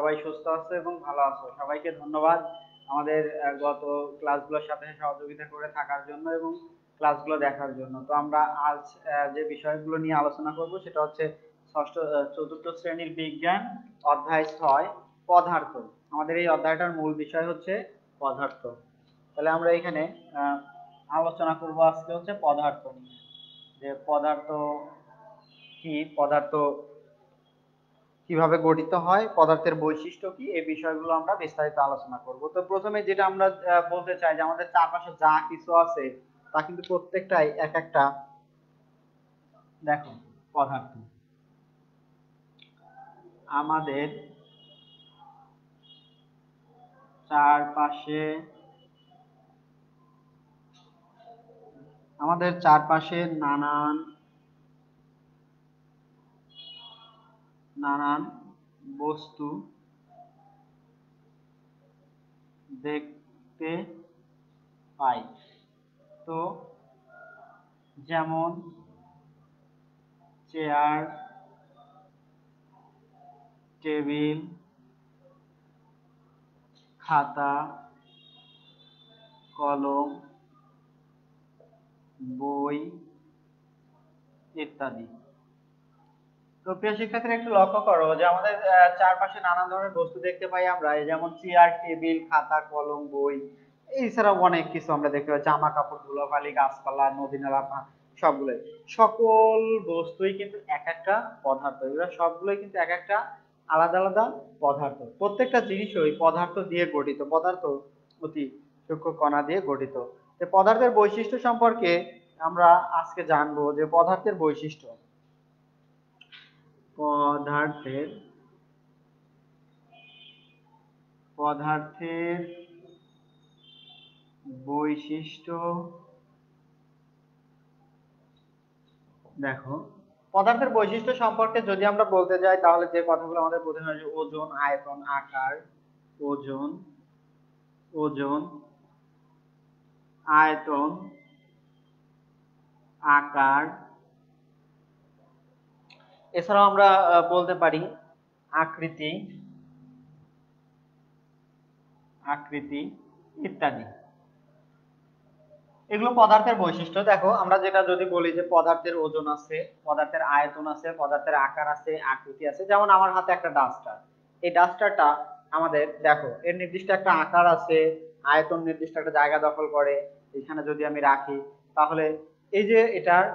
সবাই সুস্থ আছো এবং ভালো আছো। সবাইকে ধন্যবাদ আমাদের গত ক্লাসগুলোর সাথে সহযোগিতা করে থাকার জন্য এবং ক্লাসগুলো দেখার জন্য। তো আমরা আজ যে বিষয়গুলো নিয়ে আলোচনা করব সেটা হচ্ছে চতুর্থ শ্রেণীর বিজ্ঞান অধ্যায় 6 পদার্থ। আমাদের এই অধ্যায়টার মূল বিষয় হচ্ছে পদার্থ। তাহলে আমরা এখানে আহ, আলোচনা করব আজকে হচ্ছে পদার্থ নিয়ে, যে পদার্থ কি, পদার্থ কিভাবে গঠিত হয়, পদার্থের বৈশিষ্ট্য কি, এই বিষয়গুলো আমরা বিস্তারিত আলোচনা করব। তো প্রথমে যেটা আমরা বলতে চাই যে আমাদের চারপাশে যা কিছু আছে তা কিন্তু প্রত্যেকটাই এক একটা, দেখো, পদার্থ। আমাদের চারপাশে আমাদের চারপাশে নানান নানান বস্তু দেখতে পাই। তো যেমন চেয়ার, টেবিল, খাতা, কলম, বই ইত্যাদি। তো প্রিয় শিক্ষার্থীরা একটু লক্ষ্য করো যে আমাদের চারপাশে নানান ধরনের বস্তু দেখতে পাই আমরা, এই যেমন চেয়ার, টেবিল, খাতা, কলম, বই, এছাড়াও অনেক কিছু আমরা দেখতে পাই, জামা কাপড়, ধুলোবালি, গাছপালা, নদী নালা, সবগুলোই, সকল বস্তুই কিন্তু এক একটা পদার্থ। এগুলো সবগুলোই কিন্তু এক একটা আলাদা আলাদা পদার্থ। প্রত্যেকটা জিনিসই পদার্থ দিয়ে গঠিত, পদার্থ অতি সূক্ষ্ম কণা দিয়ে গঠিত। তো পদার্থের বৈশিষ্ট্য সম্পর্কে আমরা আজকে জানবো, যে পদার্থের বৈশিষ্ট্য। পদার্থের পদার্থের বৈশিষ্ট্য। দেখো, পদার্থের বৈশিষ্ট্য সম্পর্কে যদি আমরা বলতে যাই তাহলে যে কথাগুলো আমাদের প্রথমে আসে, ওজন, আয়তন, আকার। ওজন, ওজন, আয়তন, আকার। এছাড়াও আমরা বলতে পারি আকৃতি, আকৃতি ইত্যাদি। এগুলো পদার্থের বৈশিষ্ট্য। দেখো, আমরা যেটা যদি বলি যে পদার্থের ওজন আছে, পদার্থের আয়তন আছে, পদার্থের আকার আছে, আকৃতি আছে। যেমন আমার হাতে একটা ডাস্টার, এই ডাস্টারটা আমাদের, দেখো, এর নির্দিষ্ট একটা আকার আছে, আয়তন নির্দিষ্ট একটা জায়গা দখল করে। এখানে যদি আমি রাখি তাহলে এই যে এটার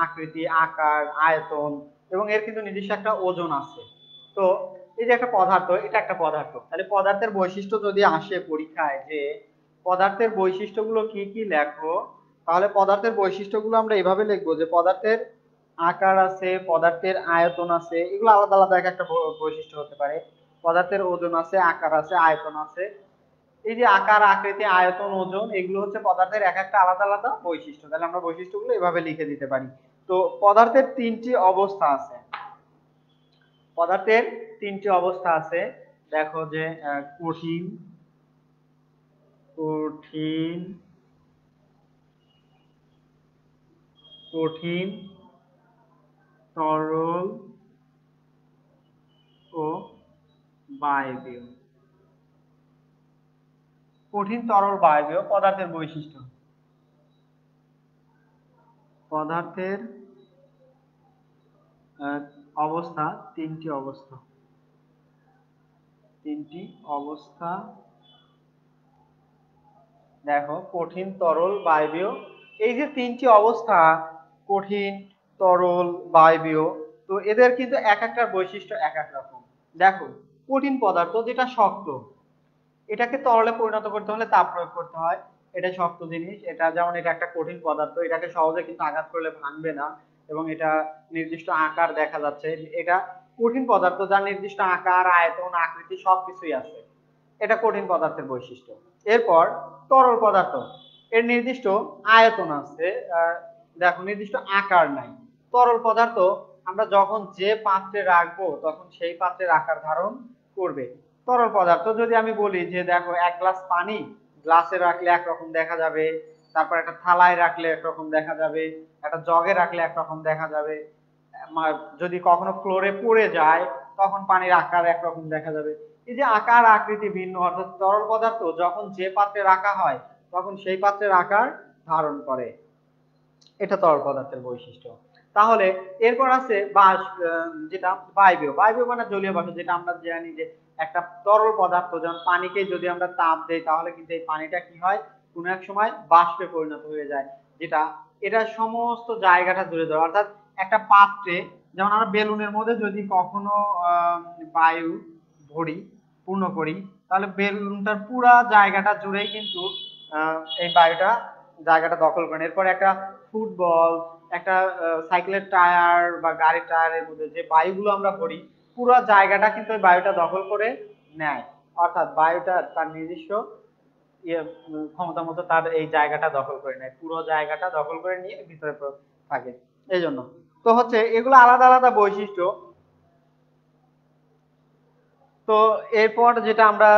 আকৃতি, আকার, আয়তন এবং এর কিন্তু নির্দিষ্ট একটা ওজন আছে। তো এই যে একটা পদার্থ, এটা একটা পদার্থ। তাহলে পদার্থের বৈশিষ্ট্য যদি আসে পরীক্ষায় যে পদার্থের বৈশিষ্ট্যগুলো কি কি লেখো, তাহলে পদার্থের বৈশিষ্ট্যগুলো আমরা এভাবে লিখবো যে পদার্থের আকার আছে, পদার্থের আয়তন আছে, এগুলো আলাদা আলাদা এক একটা বৈশিষ্ট্য হতে পারে। পদার্থের ওজন আছে, আকার আছে, আয়তন আছে। এই যে আকার, আকৃতি, আয়তন, ওজন, এগুলো হচ্ছে পদার্থের এক একটা আলাদা আলাদা বৈশিষ্ট্য। তাহলে আমরা বৈশিষ্ট্যগুলো এভাবে লিখে দিতে পারি। তো পদার্থের তিনটি অবস্থা আছে, পদার্থের তিনটি অবস্থা আছে। দেখো যে কঠিন, কঠিন, কঠিন, তরল ও বায়বীয়। কঠিন, তরল, বায়বীয় পদার্থের বৈশিষ্ট্য। পদার্থের আহ, অবস্থা, তিনটি অবস্থা, তিনটি অবস্থা। দেখো, কঠিন, তরল, বায়বীয়, এই যে তিনটি অবস্থা, কঠিন, তরল, বায়বীয়, তো এদের কিন্তু এক একটার বৈশিষ্ট্য এক এক রকম। দেখো, কঠিন পদার্থ যেটা শক্ত, এটাকে তরলে পরিণত করতে হলে তাপ প্রয়োগ করতে হয়। এটা শক্ত জিনিস, এটা যেমন এটা একটা কঠিন পদার্থ, এটাকে সহজে কিন্তু আঘাত করলে ভাঙবে না এবং এটা নির্দিষ্ট আকার দেখা যাচ্ছে। এটা কঠিন পদার্থ যার নির্দিষ্ট আকার, আয়তন, আকৃতি সবকিছুই আছে। এটা কঠিন পদার্থের বৈশিষ্ট্য। এরপর তরল পদার্থ, এর নির্দিষ্ট আয়তন আছে, দেখো, নির্দিষ্ট আকার নাই। তরল পদার্থ আমরা যখন যে পাত্রে রাখবো তখন সেই পাত্রের আকার ধারণ করবে। তরল পদার্থ যদি আমি বলি যে দেখো, এক গ্লাস পানি গ্লাসে রাখলে একরকম দেখা যাবে, তারপর একটা থালায় রাখলে একরকম দেখা যাবে, একটা জগে রাখলে একরকম দেখা যাবে, যদি কখনো ফ্লোরে পড়ে যায় তখন পানির আকার একরকম দেখা যাবে। এই যে আকার আকৃতি ভিন্ন, অর্থাৎ তরল পদার্থ যখন যে পাত্রে রাখা হয় তখন সেই পাত্রের আকার ধারণ করে, এটা তরল পদার্থের বৈশিষ্ট্য। তাহলে এরপর আছে যেটা বায়বীয়। বায়বীয় মানে জলীয় বাষ্প, যেটা আমরা জানি যে একটা তরল পদার্থ যেমন পানিকে যদি আমরা তাপ দেই তাহলে কিন্তু এই পানিটা কি হয়, কোনো এক সময় বাষ্পে পরিণত হয়ে যায়, যেটা এটা সমস্ত জায়গাটা জুড়ে ধরে। অর্থাৎ একটা পাত্রে যেমন আমরা বেলুনের মধ্যে যদি কখনো বায়ু ভরি, পূর্ণ করি, তাহলে বেলুনটার পুরা জায়গাটা জুড়েই কিন্তু এই বায়ুটা জায়গাটা দখল করেন। এরপর একটা ফুটবল, একটা সাইকেলের টায়ার বা গাড়ির টায়ারের মধ্যে যে বায়ুগুলো আমরা ভরি, পুরো জায়গাটা কিন্তু ওই বায়ুটা দখল করে নেয়। অর্থাৎ বায়ুটা তার নিজস্ব ক্ষমতা মতো তার এই জায়গাটা দখল করে নেয়, পুরো জায়গাটা দখল করে নিয়ে ভিতরে থাকে। এই জন্য তো হচ্ছে এগুলো আলাদা আলাদা বৈশিষ্ট্য। তো এরপর যেটা আমরা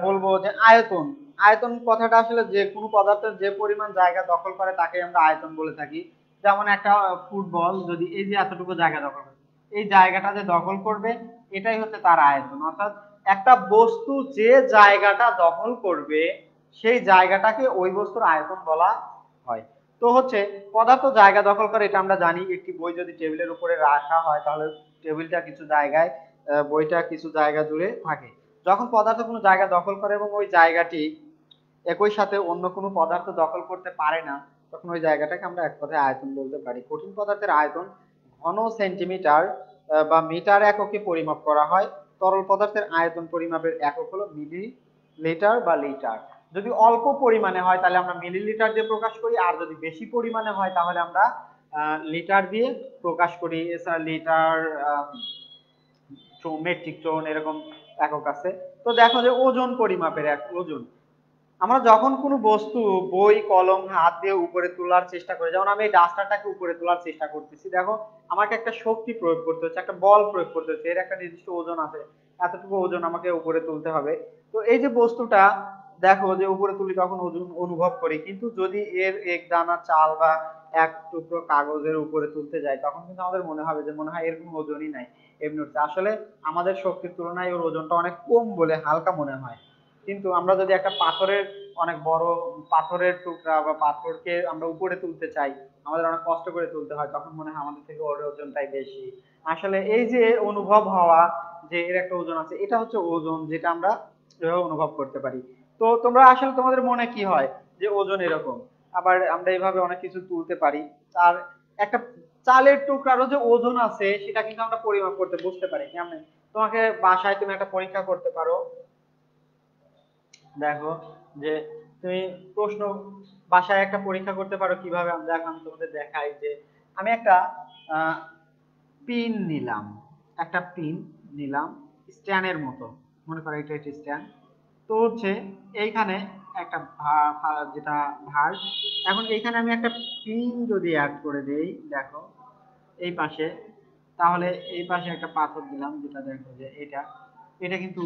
বলবো যে আয়তন। আয়তন কথাটা আসলে যে কোনো পদার্থের যে পরিমাণ জায়গা দখল করে তাকে আমরা আয়তন বলে থাকি। যেমন একটা ফুটবল যদি এই যে এতটুকু জায়গা দখল করে, এই জায়গাটা যে দখল করবে এটাই হচ্ছে তার আয়তন। অর্থাৎ একটা বস্তু যে জায়গাটা দখল করবে সেই জায়গাটাকে ওই বস্তুর আয়তন বলা হয়। তো হচ্ছে পদার্থ জায়গা দখল করে এটা আমরা জানি। একটি বই যদি টেবিলের উপরে রাখা হয় তাহলে টেবিলটা কিছু জায়গায়, বইটা কিছু জায়গা জুড়ে থাকে। যখন পদার্থ কোনো জায়গা দখল করে এবং ওই জায়গাটি একই সাথে অন্য কোনো পদার্থ দখল করতে পারে না, তখন ওই জায়গাটাকে আমরা এক কথায় আয়তন বলতে পারি। কঠিন পদার্থের আয়তন ঘন সেন্টিমিটার বা মিটার এককে পরিমাপ করা হয়। তরল পদার্থের আয়তন পরিমাপের একক হলো মিলি লিটার বা লিটার। যদি অল্প পরিমাণে হয় তাহলে আমরা মিলিলিটার দিয়ে প্রকাশ করি, আর যদি বেশি পরিমাণে হয় তাহলে আমরা লিটার দিয়ে প্রকাশ করি। এছাড়া লিটার, মেট্রিক টন এরকম একক আছে। তো দেখো যে ওজন পরিমাপের এক ওজন, আমরা যখন কোনো বস্তু বই কলম হাত দিয়ে উপরে তোলার চেষ্টা করি, যেমন আমি এই ডাস্টারটাকে উপরে তোলার চেষ্টা করতেছি, দেখো আমাকে একটা শক্তি প্রয়োগ করতে হচ্ছে, একটা বল প্রয়োগ করতে হচ্ছে, এর একটা নির্দিষ্ট ওজন আছে, এতটুকু ওজন আমাকে উপরে তুলতে হবে। তো এই যে বস্তুটা দেখো যে উপরে তুলি তখন ওজন অনুভব করি, কিন্তু যদি এর এক দানা চাল বা এক টুকরো কাগজের উপরে তুলতে যাই তখন কিন্তু আমাদের মনে হবে যে মনে হয় এর কোনো ওজনই নাই, এমনি হচ্ছে। আসলে আমাদের শক্তির তুলনায় ওর ওজনটা অনেক কম বলে হালকা মনে হয়। কিন্তু আমরা যদি একটা পাথরের, অনেক বড় পাথরের টুকরা বা পাথরকে আমরা উপরে তুলতে চাই, আমাদের অনেক কষ্ট করে তুলতে হয়, তখন মনে হয় আমাদের থেকে ওর ওজনটাই বেশি। আসলে এই যে অনুভব হওয়া যে এর একটা ওজন আছে, এটা হচ্ছে ওজন, যেটা আমরা এভাবে অনুভব করতে পারি। তো তোমরা আসলে তোমাদের মনে কি হয় যে ওজন এরকম, আবার আমরা এইভাবে অনেক কিছু তুলতে পারি। আর একটা চালের টুকরারও যে ওজন আছে সেটা কিন্তু আমরা পরিমাপ করতে বুঝতে পারি কেমন। তোমাকে বাসায় তুমি একটা পরীক্ষা করতে পারো, দেখো যে তুমি প্রশ্ন বাসায় একটা পরীক্ষা করতে পারো কিভাবে, আমি দেখো আমি তোমাদের দেখাই যে আমি একটা পিন নিলাম, একটা পিন নিলাম স্ট্যান্ডের মতো, মনে করো এটা একটা স্ট্যান্ড। তো হচ্ছে এইখানে একটা যেটা ভার, এখন এইখানে আমি একটা পিন যদি অ্যাড করে দেই, দেখো এই পাশে, তাহলে এই পাশে একটা পাথর দিলাম, যেটা দেখো যে এটা এটা কিন্তু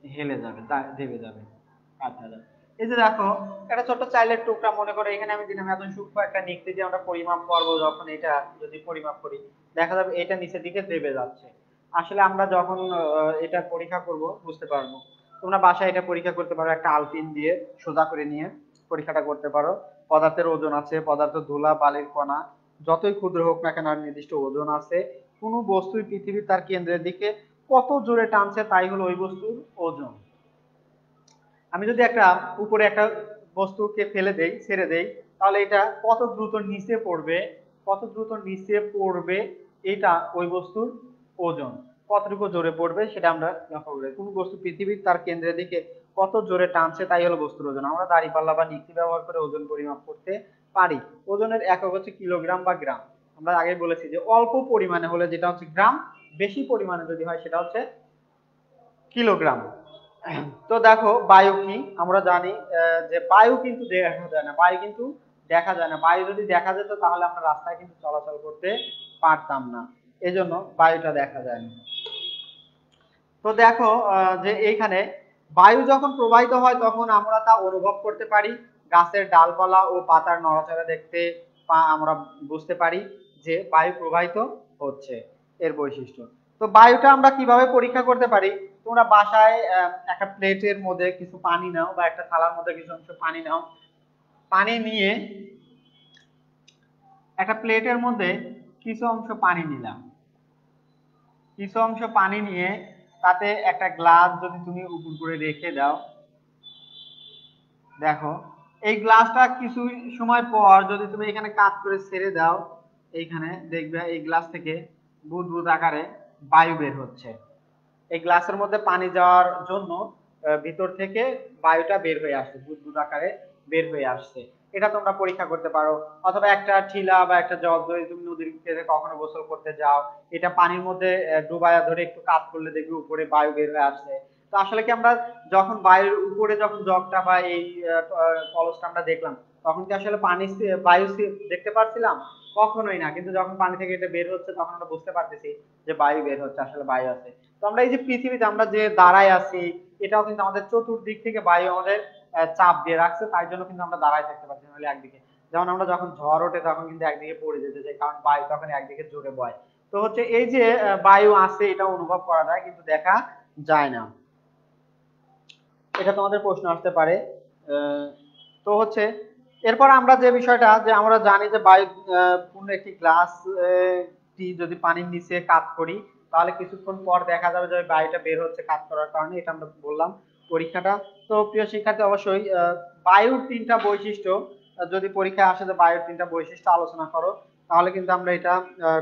হেলে যাবে, দেবে যাবে, আচ্ছা যাবে। এই যে দেখো একটা ছোট্ট চাইলের টুকরা, মনে করো এখানে আমি দিলাম এত সূক্ষ্ম একটা নিক্তি দিয়ে আমরা পরিমাপ করবো, যখন এটা যদি পরিমাপ করি দেখা যাবে এটা নিচের দিকে দেবে যাচ্ছে। আসলে আমরা যখন এটা পরীক্ষা করব বুঝতে পারবো। তোমরা বাসায় এটা পরীক্ষা করতে পারো, একটা আলপিন দিয়ে সোজা করে নিয়ে পরীক্ষাটা করতে পারো। পদার্থের ওজন আছে, পদার্থ ধুলা বালির কণা যতই ক্ষুদ্র হোক না কেন নির্দিষ্ট ওজন আছে। কোনো বস্তুই পৃথিবীর তার কেন্দ্রের দিকে কত জোরে টানছে তাই হলো ওই বস্তুর ওজন। আমি যদি একটা উপরে একটা বস্তুকে ফেলে দেই, ছেড়ে দেই, তাহলে এটা কত দ্রুত নিচে পড়বে, কত দ্রুত নিচে পড়বে, এটা ওই বস্তুর ওজন। কতটুকু জোরে পড়বে সেটা আমরা লক্ষ্য করি। কোন বস্তু পৃথিবীর তার কেন্দ্রের দিকে কত জোরে টানছে তাই হলো বস্তুর ওজন। আমরা দাঁড়িপাল্লা বা নিক্তি ব্যবহার করে ওজন পরিমাপ করতে পারি। ওজনের একক হচ্ছে কিলোগ্রাম বা গ্রাম। আমরা আগে বলেছি যে অল্প পরিমাণে হলে যেটা হচ্ছে গ্রাম, বেশি পরিমাণে যদি হয় সেটা হচ্ছে কিলোগ্রাম। তো দেখো বায়ু কি, আমরা জানি যে বায়ু কিন্তু দেখা যায় না, বায়ু কিন্তু দেখা যায় না। বায়ু যদি দেখা যেত তাহলে আমরা রাস্তায় কিন্তু চলাচল করতে পারতাম না, এজন্য বায়ুটা দেখা যায় না। তো দেখো যে এইখানে বায়ু যখন প্রবাহিত হয় তখন আমরা তা অনুভব করতে পারি। গাছের ডালপালা ও পাতার নড়াচড়া দেখতে আমরা বুঝতে পারি যে বায়ু প্রবাহিত হচ্ছে, এর বৈশিষ্ট্য। তো বায়ুটা আমরা কিভাবে পরীক্ষা করতে পারি? তোমরা বাসায় একটা প্লেটের মধ্যে কিছু পানি নাও বা একটা থালার মধ্যে কিছু অংশ পানি নাও, পানি নিয়ে একটা প্লেটের মধ্যে কিছু অংশ পানি নিলাম, কিছু অংশ পানি নিয়ে তাতে একটা গ্লাস যদি তুমি উপর করে রেখে দাও, দেখো এই গ্লাসটা কিছু সময় পর যদি তুমি এখানে কাত করে ছেড়ে দাও, এইখানে দেখবে এই গ্লাস থেকে বুদবুদ আকারে বায়ু বের হচ্ছে। এই গ্লাসের মধ্যে পানি যাওয়ার জন্য ভিতর থেকে বায়ুটা বের হয়ে আসছে, বুদবুদ আকারে বের হয়ে আসছে। এটা তোমরা পরীক্ষা করতে পারো। অথবা একটা ঠিলা বা একটা জগ যদি তুমি নদীর তীরে কখনো গোসল করতে যাও, এটা পানির মধ্যে ডুবায়া ধরে একটু কাত করলে দেখবে উপরে বায়ু বের হয়ে আসছে। তো আসলে কি আমরা যখন বায়ুর উপরে যখন জগটা বা এই কলসটা আমরা দেখলাম, তখন কি আসলে পানি বায়ু দেখতে পাচ্ছিলাম? কখনোই না। কিন্তু যখন পানি থেকে এটা বের হচ্ছে তখন আমরা বুঝতে পারতেছি যে বায়ু বের হচ্ছে, আসলে বায়ু আছে। তো আমরা এই যে পৃথিবীতে আমরা যে দাঁড়ায় আছি, এটাও কিন্তু আমাদের চতুর্দিক থেকে বায়ু আমাদের চাপ দিয়ে রাখছে, তাই জন্য কিন্তু আমরা দাঁড়ায় থাকতে পারছি, নাহলে একদিকে। যেমন আমরা যখন ঝড় ওঠে তখন কিন্তু একদিকে পড়ে যেতে চাই, কারণ বায়ু তখন একদিকে জোরে বয়। তো হচ্ছে এই যে বায়ু আছে এটা অনুভব করা যায় কিন্তু দেখা যায় না। এটা তোমাদের প্রশ্ন আসতে পারে। আহ, তো হচ্ছে এরপর আমরা যে বিষয়টা যে আমরা জানি যে বায়ু পূর্ণ একটি গ্লাস টি যদি পানির নিচে কাত করি, তাহলে কিছুক্ষণ পর দেখা যাবে যে বায়ুটা বের হচ্ছে কাত করার কারণে। এটা আমরা বললাম পরীক্ষাটা। তো প্রিয় শিক্ষার্থী, অবশ্যই বায়ুর তিনটা বৈশিষ্ট্য যদি পরীক্ষায় আসে যে বায়ুর তিনটা বৈশিষ্ট্য আলোচনা করো, তাহলে কিন্তু আমরা এটা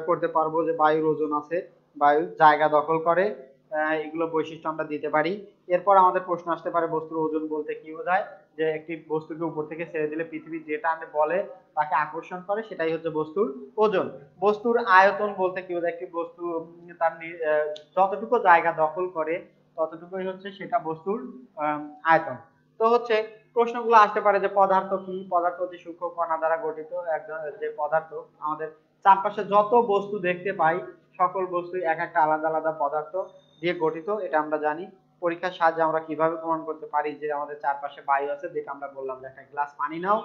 করতে পারবো যে বায়ুর ওজন আছে, বায়ু জায়গা দখল করে, এগুলো বৈশিষ্ট্য আমরা দিতে পারি। এরপর আমাদের প্রশ্ন আসতে পারে বস্তুর ওজন বলতে কি বোঝায়? যে একটি বস্তুকে উপর থেকে ছেড়ে দিলে পৃথিবী যে টানে বলে তাকে আকর্ষণ করে, সেটাই হচ্ছে বস্তুর ওজন। বস্তুর আয়তন বলতে কি বোঝায়? একটি বস্তু তার যতটুকু জায়গা দখল করে ততটুকুই হচ্ছে সেটা বস্তুর আয়তন। তো হচ্ছে প্রশ্নগুলো আসতে পারে যে পদার্থ কি? পদার্থ হচ্ছে সূক্ষ্ম কণা দ্বারা গঠিত একজন যে পদার্থ। আমাদের চারপাশে যত বস্তু দেখতে পাই সকল বস্তুই এক একটা আলাদা আলাদা পদার্থ দিয়ে গঠিত, এটা আমরা জানি। পরীক্ষার সাহায্যে আমরা কিভাবে প্রমাণ করতে পারি যে আমাদের চারপাশে বায়ু আছে? যেটা আমরা বললাম যে একটা গ্লাস পানি নাও,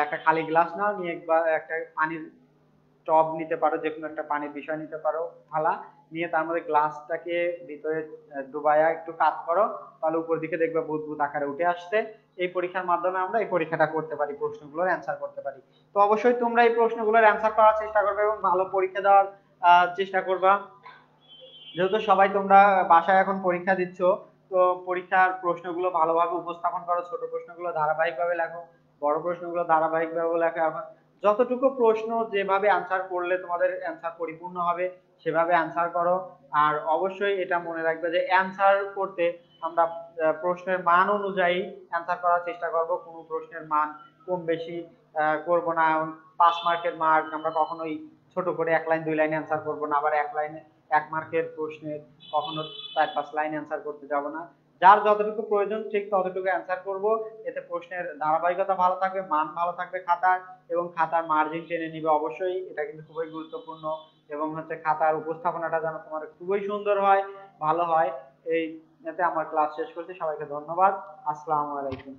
একটা খালি গ্লাস নাও, নিয়ে একবার একটা পানির টব নিতে পারো, যে কোনো একটা পানির বিষয় নিতে পারো, থালা নিয়ে তার মধ্যে গ্লাসটাকে ভিতরে ডুবায়া একটু কাত করো, তাহলে উপর দিকে দেখবে বুদবুদ আকারে উঠে আসছে। এই পরীক্ষার মাধ্যমে আমরা এই পরীক্ষাটা করতে পারি, প্রশ্নগুলোর অ্যান্সার করতে পারি। তো অবশ্যই তোমরা এই প্রশ্নগুলোর অ্যান্সার করার চেষ্টা করবে এবং ভালো পরীক্ষা দেওয়ার চেষ্টা করবা। যেহেতু সবাই তোমরা বাসায় এখন পরীক্ষা দিচ্ছ, তো পরীক্ষার প্রশ্নগুলো ভালোভাবে উপস্থাপন করো। ছোট প্রশ্নগুলো ধারাবাহিকভাবে লেখো, বড় প্রশ্নগুলো ধারাবাহিকভাবে লেখো। এখন যতটুকু প্রশ্ন যেভাবে অ্যান্সার করলে তোমাদের অ্যান্সার পরিপূর্ণ হবে সেভাবে অ্যান্সার করো। আর অবশ্যই এটা মনে রাখবে যে অ্যান্সার করতে আমরা প্রশ্নের মান অনুযায়ী অ্যান্সার করার চেষ্টা করব। কোনো প্রশ্নের মান কম বেশি করব না। 5 মার্কের মার্ক আমরা কখনোই ছোট করে 1 লাইন 2 লাইন অ্যান্সার করবো না, আবার 1 লাইনে 1 মার্কের প্রশ্নের কখনো 4-5 লাইন অ্যান্সার করতে যাব না। যার যতটুকু প্রয়োজন ঠিক ততটুকু অ্যান্সার করব। এতে প্রশ্নের ধারাবাহিকতা ভালো থাকবে, মান ভালো থাকবে খাতার, এবং খাতার মার্জিন টেনে নিবে অবশ্যই, এটা কিন্তু খুবই গুরুত্বপূর্ণ। এবং হচ্ছে খাতার উপস্থাপনাটা যেন তোমার খুবই সুন্দর হয়, ভালো হয়। এই এতে আমার ক্লাস শেষ করছি। সবাইকে ধন্যবাদ। আসসালামু আলাইকুম।